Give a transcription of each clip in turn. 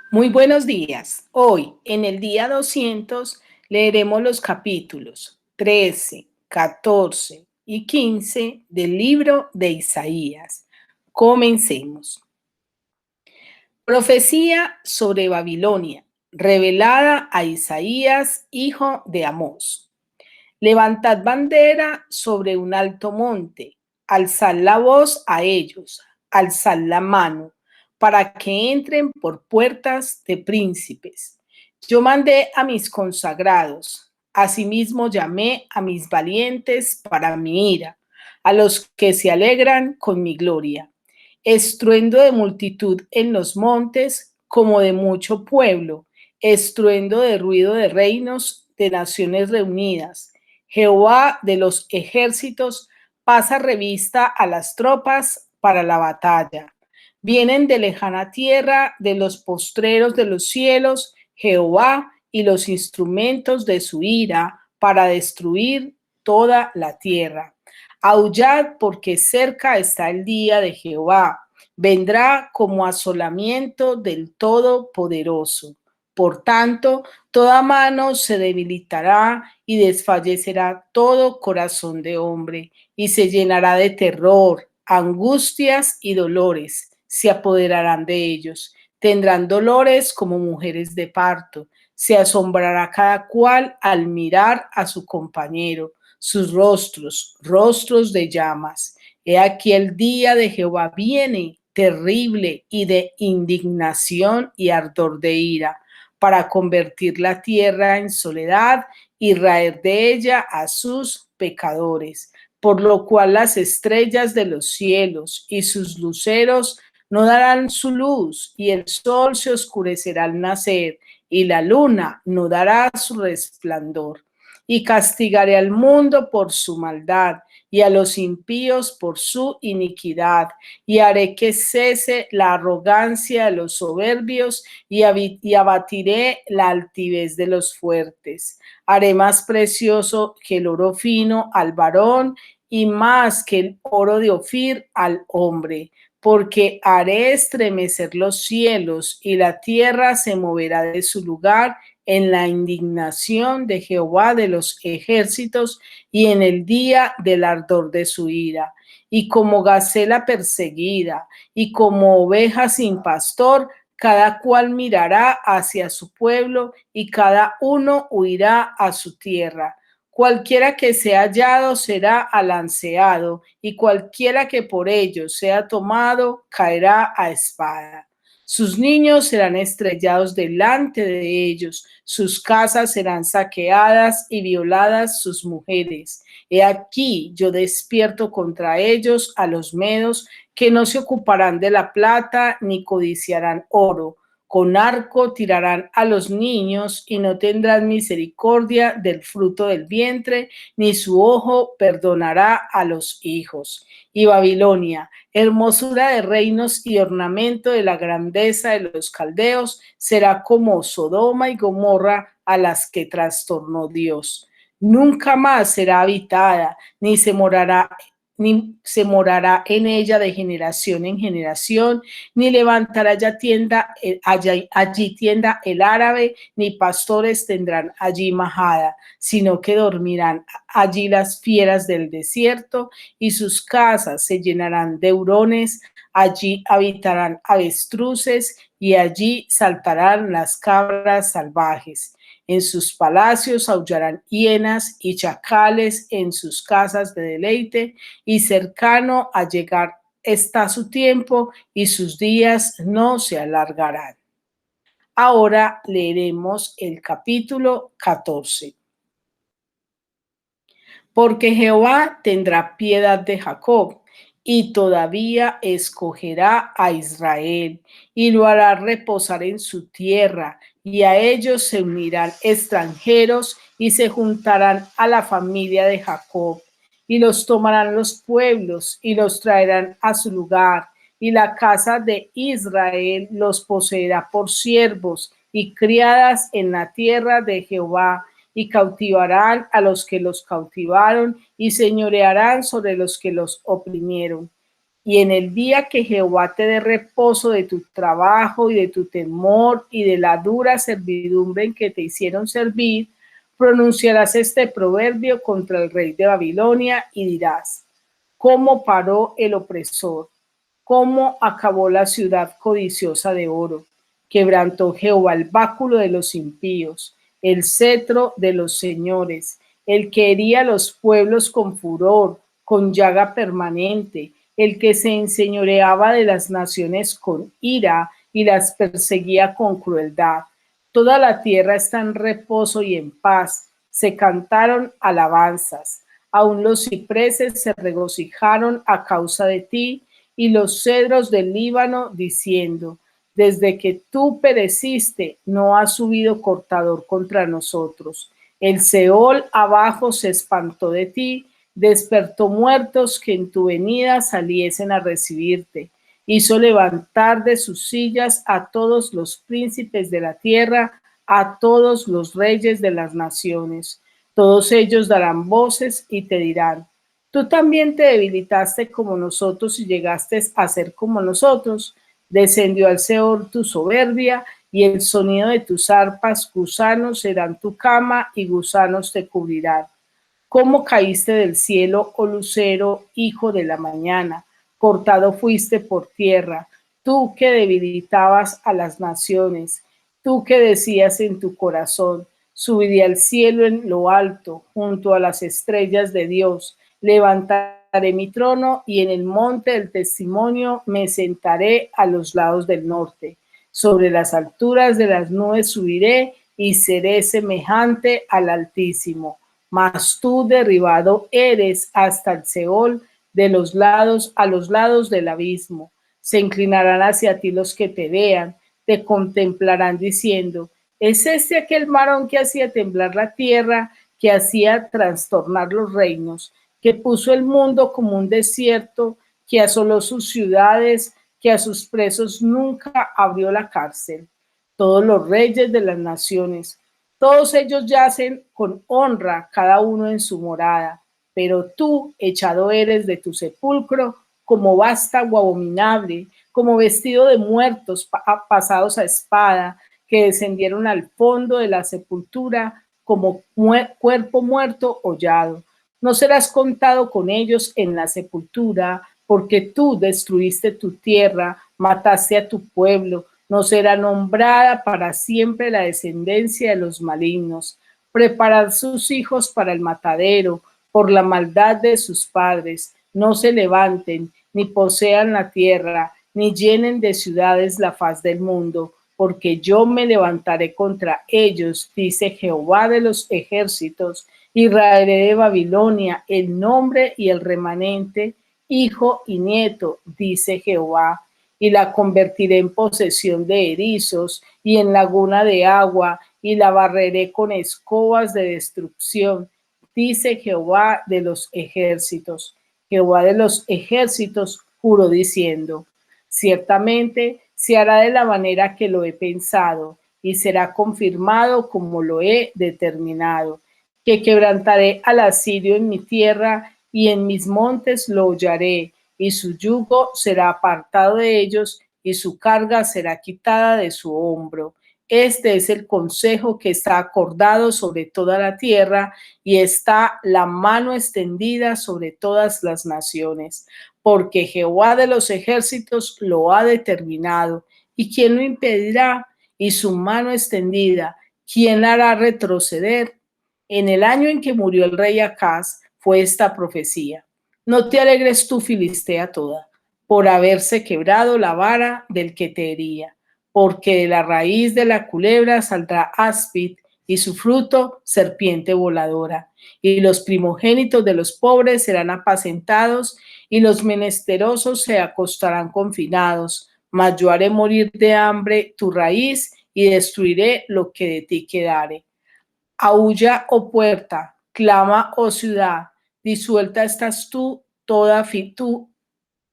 Muy buenos días. Hoy, en el día 200, leeremos los capítulos 13, 14 y 15 del libro de Isaías. Comencemos. Profecía sobre Babilonia, revelada a Isaías, hijo de Amós. Levantad bandera sobre un alto monte, alzad la voz a ellos, alzad la mano, para que entren por puertas de príncipes. Yo mandé a mis consagrados, asimismo llamé a mis valientes para mi ira, a los que se alegran con mi gloria. Estruendo de multitud en los montes, como de mucho pueblo, estruendo de ruido de reinos, de naciones reunidas. Jehová de los ejércitos pasa revista a las tropas para la batalla. Vienen de lejana tierra, de los postreros de los cielos, Jehová y los instrumentos de su ira para destruir toda la tierra. Aullad porque cerca está el día de Jehová. Vendrá como asolamiento del Todopoderoso. Por tanto, toda mano se debilitará y desfallecerá todo corazón de hombre, y se llenará de terror, angustias y dolores se apoderarán de ellos. Tendrán dolores como mujeres de parto. Se asombrará cada cual al mirar a su compañero, sus rostros, rostros de llamas. He aquí el día de Jehová viene, terrible y de indignación y ardor de ira, para convertir la tierra en soledad y raer de ella a sus pecadores, por lo cual las estrellas de los cielos y sus luceros no darán su luz, y el sol se oscurecerá al nacer, y la luna no dará su resplandor. Y castigaré al mundo por su maldad, y a los impíos por su iniquidad, y haré que cese la arrogancia de los soberbios, y abatiré la altivez de los fuertes. Haré más precioso que el oro fino al varón, y más que el oro de Ofir al hombre, porque haré estremecer los cielos, y la tierra se moverá de su lugar en la indignación de Jehová de los ejércitos y en el día del ardor de su ira. Y como gacela perseguida y como oveja sin pastor, cada cual mirará hacia su pueblo y cada uno huirá a su tierra. Cualquiera que sea hallado será alanceado, y cualquiera que por ello sea tomado caerá a espada. Sus niños serán estrellados delante de ellos, sus casas serán saqueadas y violadas sus mujeres. He aquí yo despierto contra ellos a los medos, que no se ocuparán de la plata ni codiciarán oro. Con arco tirarán a los niños y no tendrán misericordia del fruto del vientre, ni su ojo perdonará a los hijos. Y Babilonia, hermosura de reinos y ornamento de la grandeza de los caldeos, será como Sodoma y Gomorra, a las que trastornó Dios. Nunca más será habitada, ni se morará en ella de generación en generación, ni levantará ya allí tienda el árabe, ni pastores tendrán allí majada, sino que dormirán allí las fieras del desierto, y sus casas se llenarán de hurones, allí habitarán avestruces, y allí saltarán las cabras salvajes. En sus palacios aullarán hienas y chacales en sus casas de deleite, y cercano a llegar está su tiempo y sus días no se alargarán. Ahora leeremos el capítulo 14. Porque Jehová tendrá piedad de Jacob y todavía escogerá a Israel y lo hará reposar en su tierra, y a ellos se unirán extranjeros y se juntarán a la familia de Jacob, y los tomarán los pueblos y los traerán a su lugar, y la casa de Israel los poseerá por siervos y criadas en la tierra de Jehová, y cautivarán a los que los cautivaron y señorearán sobre los que los oprimieron. y en el día que Jehová te dé reposo de tu trabajo y de tu temor y de la dura servidumbre en que te hicieron servir, pronunciarás este proverbio contra el rey de Babilonia y dirás: ¿cómo paró el opresor? ¿Cómo acabó la ciudad codiciosa de oro? Quebrantó Jehová el báculo de los impíos, el cetro de los señores, el que hería a los pueblos con furor, con llaga permanente, el que se enseñoreaba de las naciones con ira y las perseguía con crueldad. Toda la tierra está en reposo y en paz. Se cantaron alabanzas. Aún los cipreses se regocijaron a causa de ti, y los cedros del Líbano, diciendo: desde que tú pereciste, no ha subido cortador contra nosotros. El Seol abajo se espantó de ti, despertó muertos que en tu venida saliesen a recibirte. Hizo levantar de sus sillas a todos los príncipes de la tierra, a todos los reyes de las naciones. Todos ellos darán voces y te dirán: tú también te debilitaste como nosotros y llegaste a ser como nosotros. Descendió al Seol tu soberbia, y el sonido de tus arpas. Gusanos serán tu cama y gusanos te cubrirán. ¿Cómo caíste del cielo, oh lucero, hijo de la mañana? Cortado fuiste por tierra, tú que debilitabas a las naciones, tú que decías en tu corazón: subiré al cielo en lo alto, junto a las estrellas de Dios. Levantaré mi trono y en el monte del testimonio me sentaré a los lados del norte. Sobre las alturas de las nubes subiré y seré semejante al Altísimo. Mas tú derribado eres hasta el Seol, de los lados a los lados del abismo. Se inclinarán hacia ti los que te vean, te contemplarán diciendo: ¿es este aquel varón que hacía temblar la tierra, que hacía trastornar los reinos, que puso el mundo como un desierto, que asoló sus ciudades, que a sus presos nunca abrió la cárcel? Todos los reyes de las naciones, todos ellos yacen con honra, cada uno en su morada, pero tú echado eres de tu sepulcro como vástago abominable, como vestido de muertos pasados a espada, que descendieron al fondo de la sepultura como cuerpo muerto hollado. No serás contado con ellos en la sepultura, porque tú destruiste tu tierra, mataste a tu pueblo. No será nombrada para siempre la descendencia de los malignos. Preparad sus hijos para el matadero, por la maldad de sus padres. No se levanten, ni posean la tierra, ni llenen de ciudades la faz del mundo, porque yo me levantaré contra ellos, dice Jehová de los ejércitos, y raeré de Babilonia el nombre y el remanente, hijo y nieto, dice Jehová, y la convertiré en posesión de erizos y en laguna de agua, y la barreré con escobas de destrucción, dice Jehová de los ejércitos. Jehová de los ejércitos juró diciendo: ciertamente se hará de la manera que lo he pensado, y será confirmado como lo he determinado, que quebrantaré al asirio en mi tierra, y en mis montes lo hollaré, y su yugo será apartado de ellos, y su carga será quitada de su hombro. Este es el consejo que está acordado sobre toda la tierra, y está la mano extendida sobre todas las naciones, porque Jehová de los ejércitos lo ha determinado. ¿Y quién lo impedirá? Y su mano extendida, ¿quién la hará retroceder? En el año en que murió el rey Acaz fue esta profecía: no te alegres tú, Filistea toda, por haberse quebrado la vara del que te hería, porque de la raíz de la culebra saldrá áspid, y su fruto serpiente voladora. Y los primogénitos de los pobres serán apacentados, y los menesterosos se acostarán confinados. Mas yo haré morir de hambre tu raíz, y destruiré lo que de ti quedare. Aúlla, oh puerta, clama, oh ciudad, disuelta estás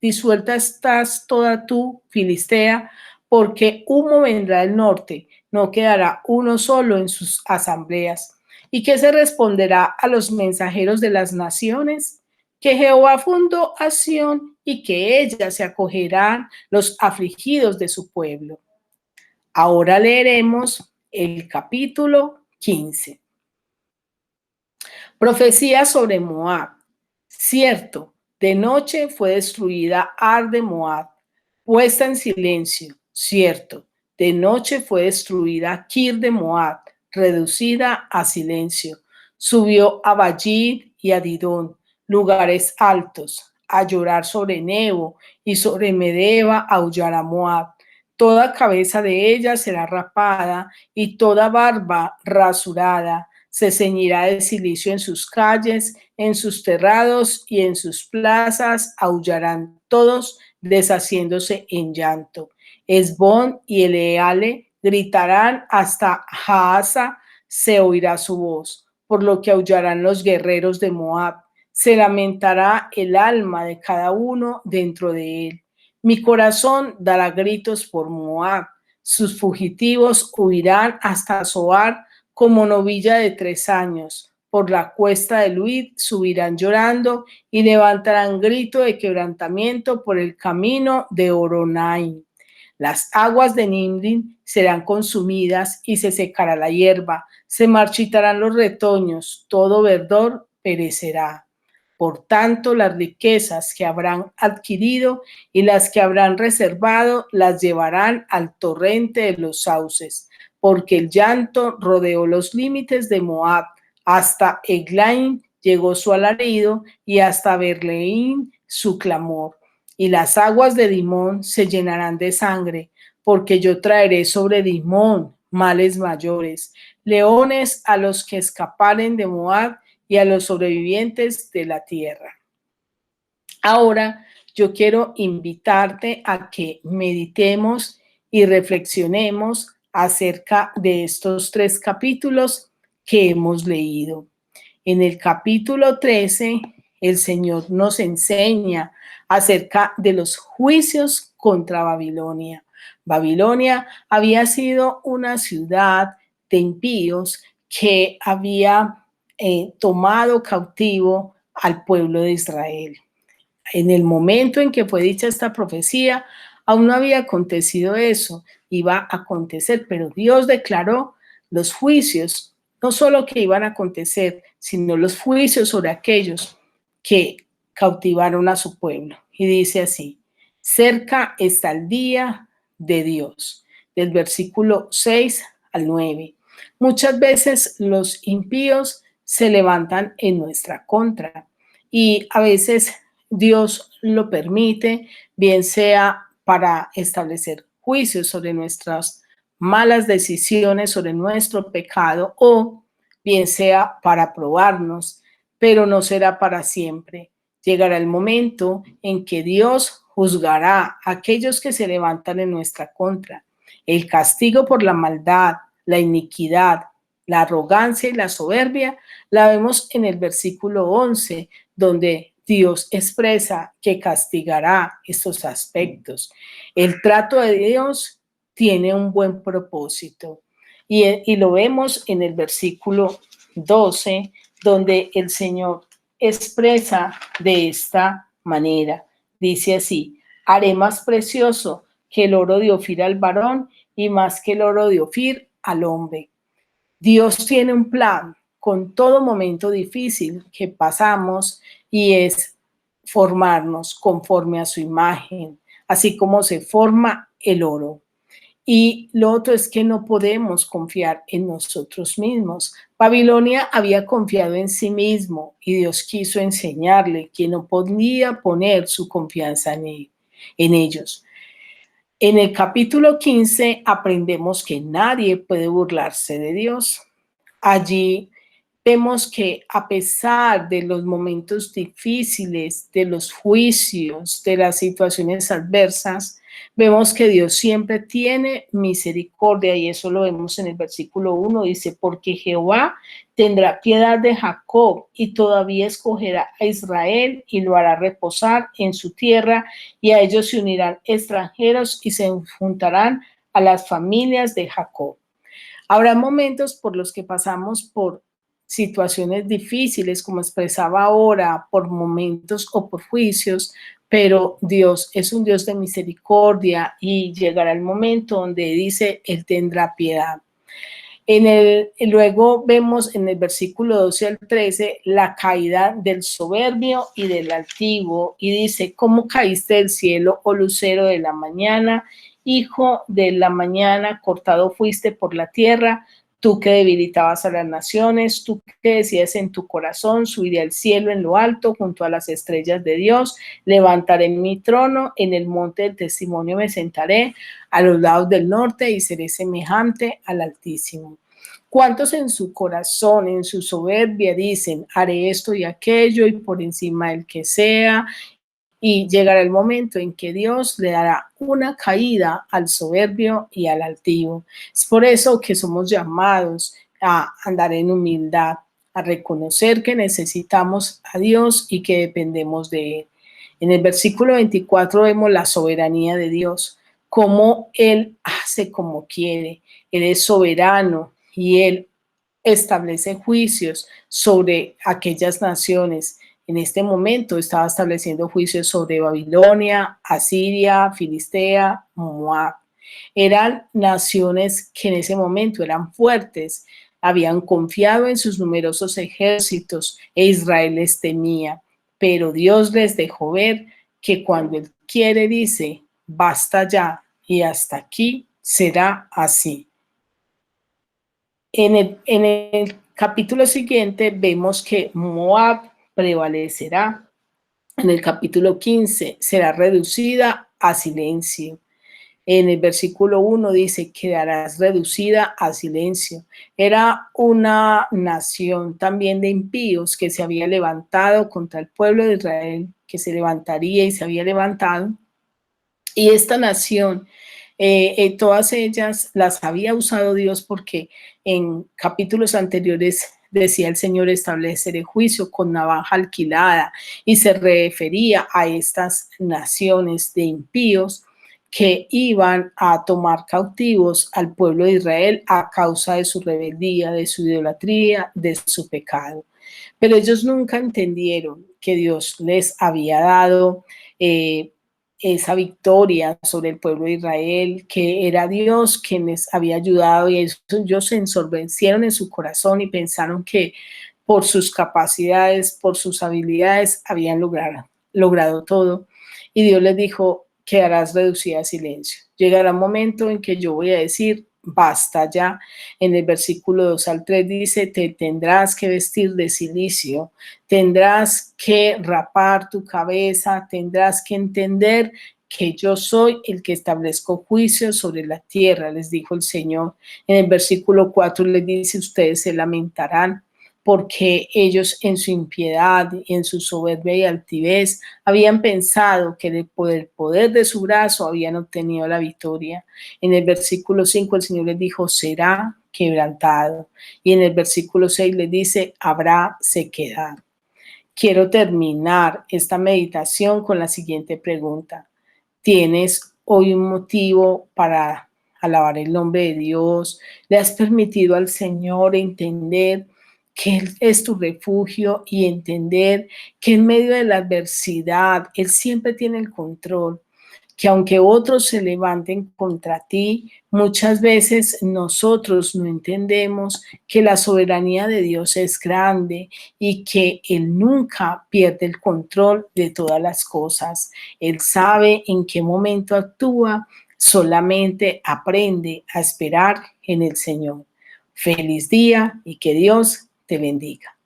disuelta estás toda tú, Filistea, porque humo vendrá del norte, no quedará uno solo en sus asambleas. ¿Y qué se responderá a los mensajeros de las naciones? que Jehová fundó a Sión y que ella se acogerán los afligidos de su pueblo. Ahora leeremos el capítulo 15. Profecía sobre Moab. Cierto, de noche fue destruida Ar de Moab, puesta en silencio. Cierto, de noche fue destruida Kir de Moab, reducida a silencio. Subió a Bajid y a Didón, lugares altos, a llorar sobre Nebo, y sobre Medeba aullará Moab. Toda cabeza de ella será rapada y toda barba rasurada. Se ceñirá de cilicio en sus calles, en sus terrados y en sus plazas aullarán todos, deshaciéndose en llanto. Esbón y Eleale gritarán, hasta Jaasa se oirá su voz, por lo que aullarán los guerreros de Moab. Se lamentará el alma de cada uno dentro de él. Mi corazón dará gritos por Moab. Sus fugitivos huirán hasta Zoar como novilla de 3 años. Por la cuesta de Luid subirán llorando y levantarán grito de quebrantamiento por el camino de Horonaim. Las aguas de Nimrim serán consumidas y se secará la hierba, se marchitarán los retoños, todo verdor perecerá. Por tanto, las riquezas que habrán adquirido y las que habrán reservado las llevarán al torrente de los sauces, porque el llanto rodeó los límites de Moab, hasta Eglaim llegó su alarido y hasta Berleín su clamor. Y las aguas de Dimón se llenarán de sangre, porque yo traeré sobre Dimón males mayores, leones a los que escaparen de Moab y a los sobrevivientes de la tierra. Ahora yo quiero invitarte a que meditemos y reflexionemos acerca de estos 3 capítulos que hemos leído. En el capítulo 13, el Señor nos enseña acerca de los juicios contra Babilonia. Babilonia había sido una ciudad de impíos que había tomado cautivo al pueblo de Israel. En el momento en que fue dicha esta profecía, aún no había acontecido eso, iba a acontecer, pero Dios declaró los juicios, no solo que iban a acontecer, sino los juicios sobre aquellos que cautivaron a su pueblo. Y dice así: cerca está el día de Dios, del versículo 6 al 9. Muchas veces los impíos se levantan en nuestra contra y a veces Dios lo permite, bien sea para establecer juicios sobre nuestras malas decisiones, sobre nuestro pecado, o bien sea para probarnos, pero no será para siempre. Llegará el momento en que Dios juzgará a aquellos que se levantan en nuestra contra. El castigo por la maldad, la iniquidad, la arrogancia y la soberbia la vemos en el versículo 11, donde Dios expresa que castigará estos aspectos. El trato de Dios tiene un buen propósito y lo vemos en el versículo 12, donde el Señor expresa de esta manera. Dice así: haré más precioso que el oro de Ofir al varón y más que el oro de Ofir al hombre. Dios tiene un plan con todo momento difícil que pasamos y es formarnos conforme a su imagen, así como se forma el oro. Y lo otro es que no podemos confiar en nosotros mismos. Babilonia había confiado en sí mismo y Dios quiso enseñarle que no podía poner su confianza en ellos. En el capítulo 15 aprendemos que nadie puede burlarse de Dios. Allí vemos que a pesar de los momentos difíciles, de los juicios, de las situaciones adversas, vemos que Dios siempre tiene misericordia y eso lo vemos en el versículo 1, dice: porque Jehová tendrá piedad de Jacob y todavía escogerá a Israel y lo hará reposar en su tierra, y a ellos se unirán extranjeros y se juntarán a las familias de Jacob. Habrá momentos por los que pasamos por situaciones difíciles, como expresaba ahora, por momentos o por juicios, pero Dios es un Dios de misericordia y llegará el momento donde dice, Él tendrá piedad. Luego vemos en el versículo 12 al 13 la caída del soberbio y del altivo, y dice, ¿cómo caíste del cielo, oh lucero de la mañana? Hijo de la mañana, cortado fuiste por la tierra, tú que debilitabas a las naciones, tú que decías en tu corazón, subiré al cielo en lo alto, junto a las estrellas de Dios, levantaré mi trono, en el monte del testimonio me sentaré, a los lados del norte, y seré semejante al Altísimo. ¿Cuántos en su corazón, en su soberbia, dicen, haré esto y aquello y por encima del que sea? Y llegará el momento en que Dios le dará una caída al soberbio y al altivo. Es por eso que somos llamados a andar en humildad, a reconocer que necesitamos a Dios y que dependemos de Él. En el versículo 24 vemos la soberanía de Dios, cómo Él hace como quiere. Él es soberano y Él establece juicios sobre aquellas naciones. En este momento estaba estableciendo juicios sobre Babilonia, Asiria, Filistea, Moab. Eran naciones que en ese momento eran fuertes, habían confiado en sus numerosos ejércitos e Israel les temía. Pero Dios les dejó ver que cuando Él quiere dice, basta ya y hasta aquí será así. En el capítulo siguiente vemos que Moab prevalecerá. En el capítulo 15 será reducida a silencio. En el versículo 1 dice, quedarás reducida a silencio. Era una nación también de impíos que se había levantado contra el pueblo de Israel, que se levantaría y se había levantado. Y esta nación, todas ellas las había usado Dios porque en capítulos anteriores decía el Señor, estableceré juicio con navaja alquilada, y se refería a estas naciones de impíos que iban a tomar cautivos al pueblo de Israel a causa de su rebeldía, de su idolatría, de su pecado. Pero ellos nunca entendieron que Dios les había dado esa victoria sobre el pueblo de Israel, que era Dios quien les había ayudado, y ellos se ensorbecieron en su corazón y pensaron que por sus capacidades, por sus habilidades, habían logrado todo. Y Dios les dijo, quedarás reducida a silencio. Llegará un momento en que yo voy a decir, basta ya. En el versículo 2 al 3 dice, te tendrás que vestir de cilicio, tendrás que rapar tu cabeza, tendrás que entender que yo soy el que establezco juicios sobre la tierra, les dijo el Señor. En el versículo 4 les dice, ustedes se lamentarán porque ellos en su impiedad, en su soberbia y altivez, habían pensado que por el poder de su brazo habían obtenido la victoria. En el versículo 5 el Señor les dijo, será quebrantado. Y en el versículo 6 les dice, habrá sequedad. Quiero terminar esta meditación con la siguiente pregunta. ¿Tienes hoy un motivo para alabar el nombre de Dios? ¿Le has permitido al Señor entender que Él es tu refugio y entender que en medio de la adversidad Él siempre tiene el control? Que aunque otros se levanten contra ti, muchas veces nosotros no entendemos que la soberanía de Dios es grande y que Él nunca pierde el control de todas las cosas. Él sabe en qué momento actúa, solamente aprende a esperar en el Señor. Feliz día y que Dios te bendiga.